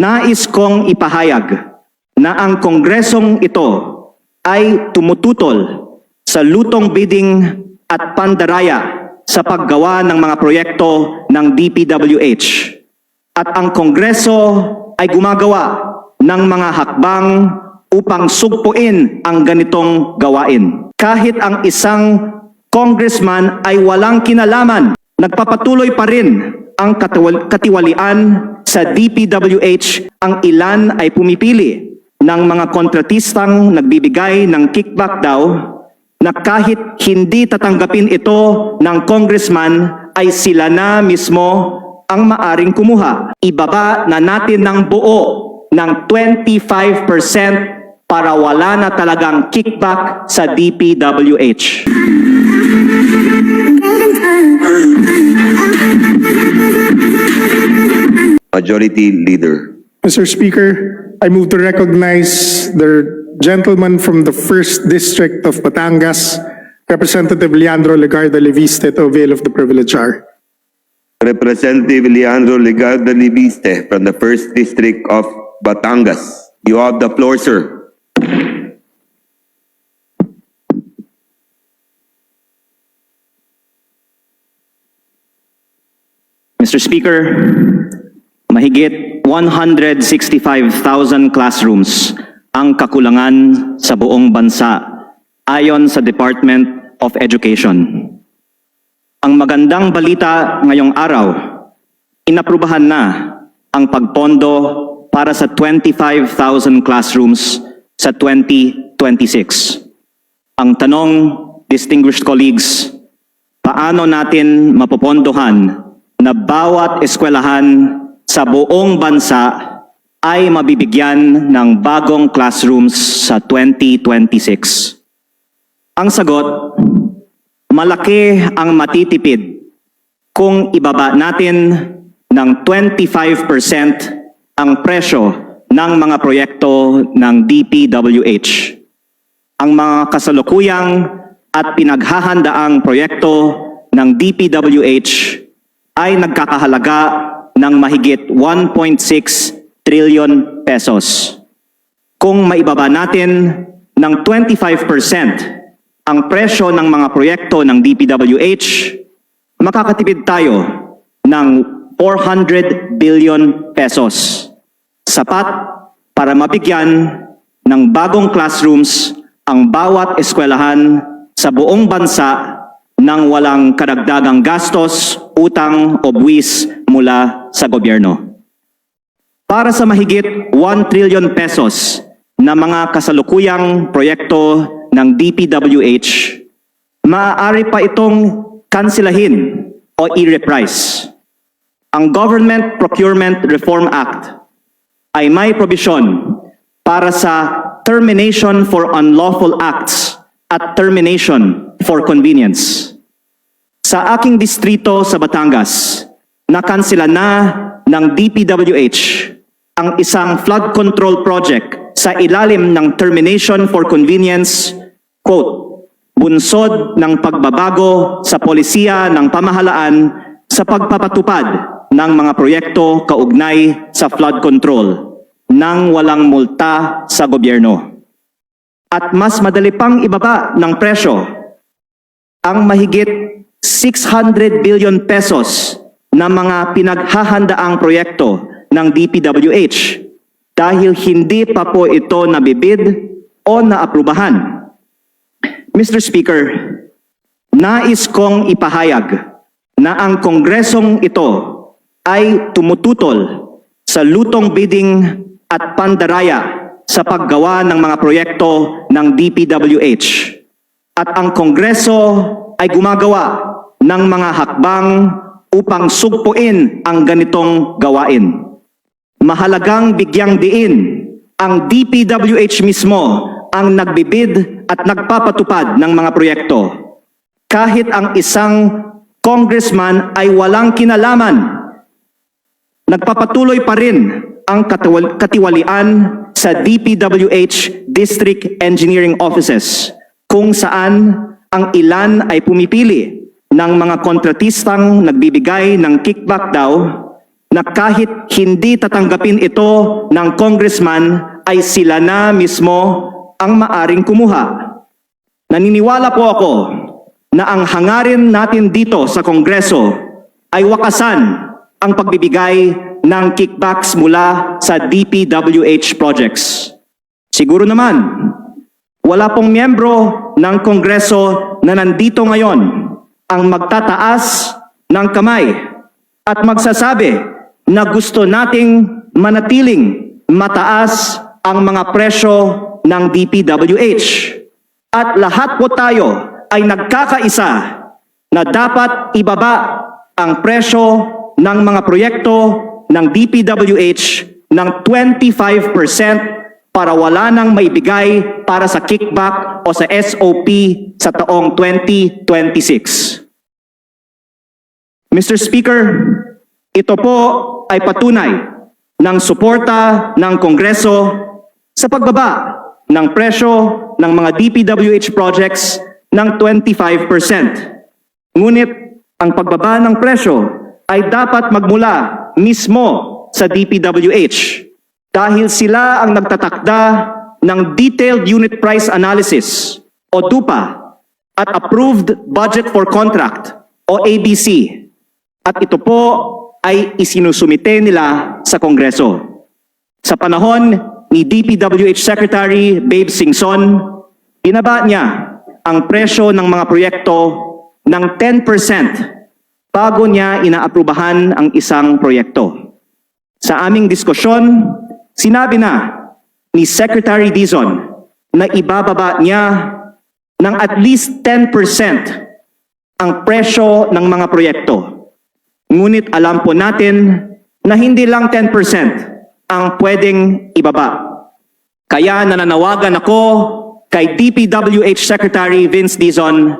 Nais kong ipahayag na ang kongresong ito ay tumututol sa lutong bidding at pandaraya sa paggawa ng mga proyekto ng DPWH. At ang kongreso ay gumagawa ng mga hakbang upang sugpuin ang ganitong gawain. Kahit ang isang congressman ay walang kinalaman, nagpapatuloy pa rin ang katiwalian sa DPWH. Ang ilan ay pumipili ng mga kontratistang nagbibigay ng kickback daw na kahit hindi tatanggapin ito ng congressman ay sila na mismo ang maaring kumuha. Ibaba na natin ng buo ng 25% para wala na talagang kickback sa DPWH. Majority Leader. Mr. Speaker, I move to recognize the gentleman from the 1st District of Batangas, Representative Leandro Legarda Leviste, to avail of the privilege hour. Representative Leandro Legarda Leviste from the 1st District of Batangas. You have the floor, sir. Mr. Speaker, mahigit 165,000 classrooms ang kakulangan sa buong bansa ayon sa Department of Education. Ang magandang balita ngayong araw, inaprubahan na ang pagpondo para sa 25,000 classrooms sa 2026. Ang tanong, distinguished colleagues, paano natin mapopondohan na bawat eskwelahan sa buong bansa ay mabibigyan ng bagong classrooms sa 2026? Ang sagot, malaki ang matitipid kung ibaba natin ng 25% ang presyo ng mga proyekto ng DPWH. Ang mga kasalukuyang at pinaghahandaang proyekto ng DPWH ay nagkakahalaga ng mahigit 1.6 trillion pesos. Kung maibaba natin ng 25% ang presyo ng mga proyekto ng DPWH, makakatipid tayo ng 400 billion pesos. Sapat para mabigyan ng bagong classrooms ang bawat eskwelahan sa buong bansa nang walang karagdagang gastos, utang o buwis mula sa gobyerno. Para sa mahigit 1 trillion pesos na mga kasalukuyang proyekto ng DPWH, maaari pa itong kansilahin o i-reprise. Ang Government Procurement Reform Act ay may probisyon para sa termination for unlawful acts at termination for convenience. Sa aking distrito sa Batangas, nakansila na ng DPWH ang isang flood control project sa ilalim ng termination for convenience, quote, bunsod ng pagbabago sa polisiya ng pamahalaan sa pagpapatupad ng mga proyekto kaugnay sa flood control nang walang multa sa gobyerno. At mas madali pang ibaba ng presyo ang mahigit 600 billion pesos na mga pinaghahandaang proyekto ng DPWH dahil hindi pa po ito nabibid o naaprubahan. Mr. Speaker, nais kong ipahayag na ang kongresong ito ay tumututol sa lutong bidding at pandaraya sa paggawa ng mga proyekto ng DPWH. At ang kongreso ay gumagawa ng mga hakbang upang sugpuin ang ganitong gawain. Mahalagang bigyang diin ang DPWH mismo ang nagbibid at nagpapatupad ng mga proyekto. Kahit ang isang congressman ay walang kinalaman, nagpapatuloy pa rin ang katiwalian sa DPWH District Engineering Offices, kung saan ang ilan ay pumipili ng mga kontratistang nagbibigay ng kickback daw na kahit hindi tatanggapin ito ng congressman ay sila na mismo ang maaring kumuha. Naniniwala po ako na ang hangarin natin dito sa Kongreso ay wakasan ang pagbibigay ng kickbacks mula sa DPWH projects. Siguro naman, wala pong miyembro ng Kongreso na nandito ngayon ang magtataas ng kamay at magsasabi na gusto nating manatiling mataas ang mga presyo ng DPWH. At lahat po tayo ay nagkakaisa na dapat ibaba ang presyo ng mga proyekto ng DPWH ng 25% para wala nang maibigay para sa kickback o sa SOP sa taong 2026. Mr. Speaker, ito po ay patunay ng suporta ng Kongreso sa pagbaba ng presyo ng mga DPWH projects ng 25%. Ngunit ang pagbaba ng presyo ay dapat magmula mismo sa DPWH dahil sila ang nagtatakda ng Detailed Unit Price Analysis o DUPA at Approved Budget for Contract o ABC. At ito po ay isinusumite nila sa Kongreso. Sa panahon ni DPWH Secretary Babe Singson, binaba niya ang presyo ng mga proyekto ng 10% bago niya inaaprubahan ang isang proyekto. Sa aming diskusyon, sinabi na ni Secretary Dizon na ibababa niya ng at least 10% ang presyo ng mga proyekto. Ngunit alam po natin na hindi lang 10% ang pwedeng ibaba. Kaya nananawagan ako kay DPWH Secretary Vince Dizon,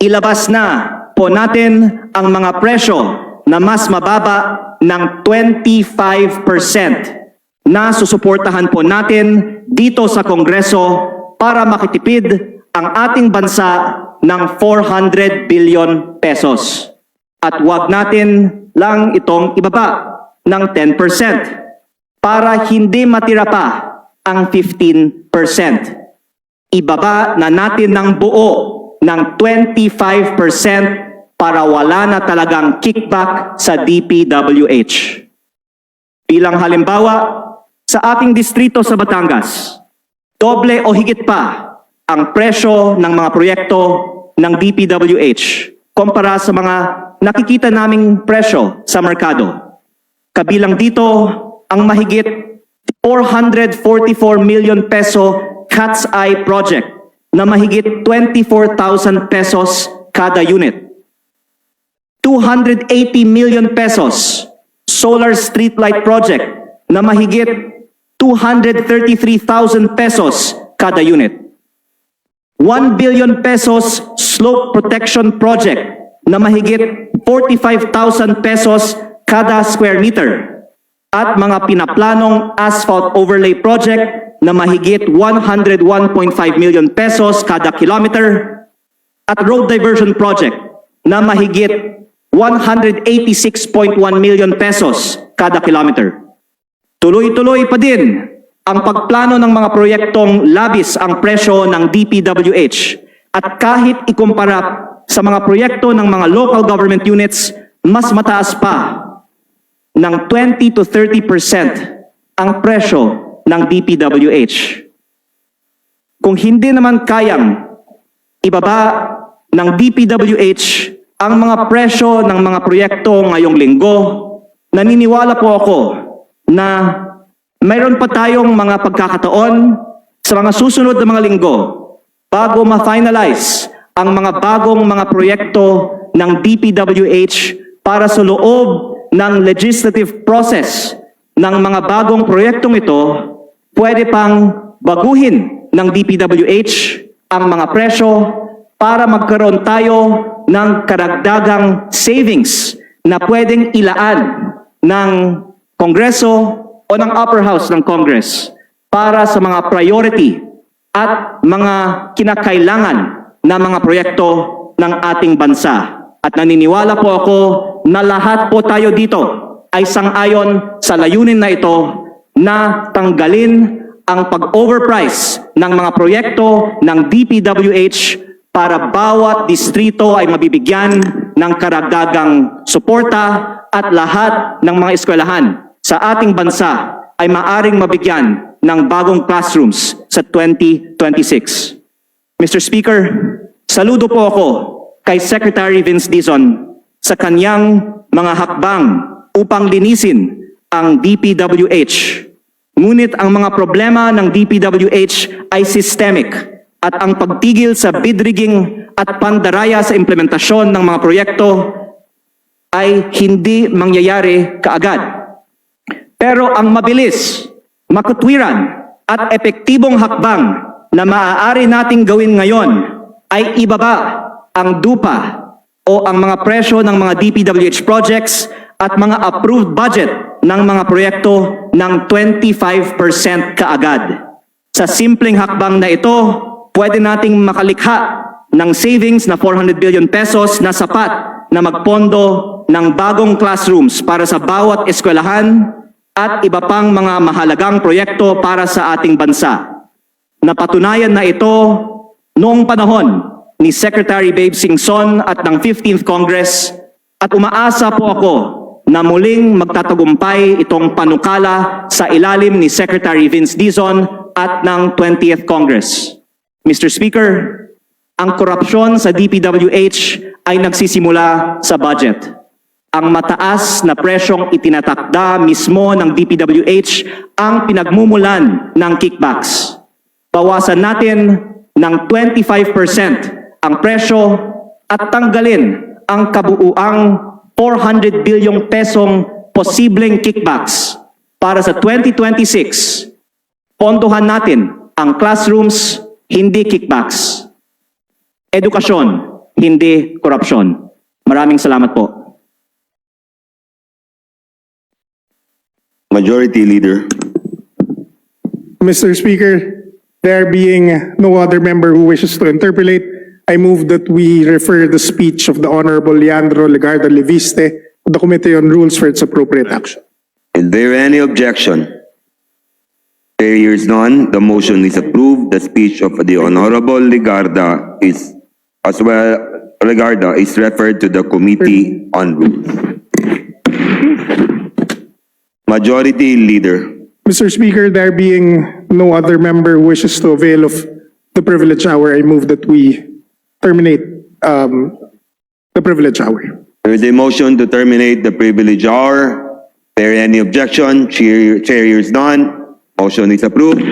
ilabas na po natin ang mga presyo na mas mababa ng 25% na susuportahan po natin dito sa Kongreso para makitipid ang ating bansa ng 400 billion pesos. At huwag natin lang itong ibaba ng 10% para hindi matira pa ang 15%. Ibaba na natin ng buo ng 25% para wala na talagang kickback sa DPWH. Bilang halimbawa, sa ating distrito sa Batangas, doble o higit pa ang presyo ng mga proyekto ng DPWH kumpara sa mga nakikita naming presyo sa merkado. Kabilang dito ang mahigit 444 million peso Cat's Eye project na mahigit 24,000 pesos kada unit. 280 million pesos solar streetlight project na mahigit 233,000 pesos kada unit. 1 billion pesos slope protection project na mahigit 45,000 pesos kada square meter at mga pinaplanong asphalt overlay project na mahigit 101.5 million pesos kada kilometer at road diversion project na mahigit 186.1 million pesos kada kilometer. Tuloy-tuloy pa din ang pagplano ng mga proyektong labis ang presyo ng DPWH at kahit ikumpara sa mga proyekto ng mga local government units, mas mataas pa ng 20 to 30% ang presyo ng DPWH. Kung hindi naman kayang ibaba ng DPWH ang mga presyo ng mga proyekto ngayong linggo, naniniwala po ako na mayroon pa tayong mga pagkakataon sa mga susunod na mga linggo bago ma-finalize ang mga bagong mga proyekto ng DPWH para sa loob ng legislative process ng mga bagong proyektong ito, pwede pang baguhin ng DPWH ang mga presyo para magkaroon tayo ng karagdagang savings na pwedeng ilaan ng Kongreso o ng upper house ng Congress para sa mga priority at mga kinakailangan na mga proyekto ng ating bansa. At naniniwala po ako na lahat po tayo dito ay sang-ayon sa layunin na ito na tanggalin ang pag-overprice ng mga proyekto ng DPWH para bawat distrito ay mabibigyan ng karagdagang suporta at lahat ng mga eskwelahan sa ating bansa ay maaring mabigyan ng bagong classrooms sa 2026. Mr. Speaker, saludo po ako kay Secretary Vince Dizon sa kanyang mga hakbang upang linisin ang DPWH. Ngunit ang mga problema ng DPWH ay systemic at ang pagtigil sa bid rigging at pandaraya sa implementasyon ng mga proyekto ay hindi mangyayari kaagad. Pero ang mabilis, makatwiran at epektibong hakbang na maaari nating gawin ngayon ay ibaba ang DUPA o ang mga presyo ng mga DPWH projects at mga approved budget ng mga proyekto ng 25% kaagad. Sa simpleng hakbang na ito, pwede nating makalikha ng savings na 400 billion pesos na sapat na magpondo ng bagong classrooms para sa bawat eskwelahan at iba pang mga mahalagang proyekto para sa ating bansa. Napatunayan na ito noong panahon ni Secretary Babe Singson at ng 15th Congress at umaasa po ako na muling magtatagumpay itong panukala sa ilalim ni Secretary Vince Dizon at ng 20th Congress. Mr. Speaker, ang korupsyon sa DPWH ay nagsisimula sa budget. Ang mataas na presyong itinatakda mismo ng DPWH ang pinagmumulan ng kickbacks. Bawasan natin ng 25% ang presyo at tanggalin ang kabuuang 400 bilyong pesong posibleng kickbacks para sa 2026. Pondohan natin ang classrooms, hindi kickbacks. Edukasyon, hindi korupsyon. Maraming salamat po. Majority Leader. Mr. Speaker, there being no other member who wishes to interpolate, I move that we refer the speech of the Honorable Leandro Legarda Leviste to the Committee on Rules for its appropriate action. Is there any objection? There is none. The motion is approved. The speech of the Honorable Legarda is referred to the Committee on Rules. Majority Leader. Mr. Speaker, there being no other member who wishes to avail of the privilege hour, I move that we terminate the privilege hour. There is a motion to terminate the privilege hour. Is there any objection? Chair hears none. Motion is approved.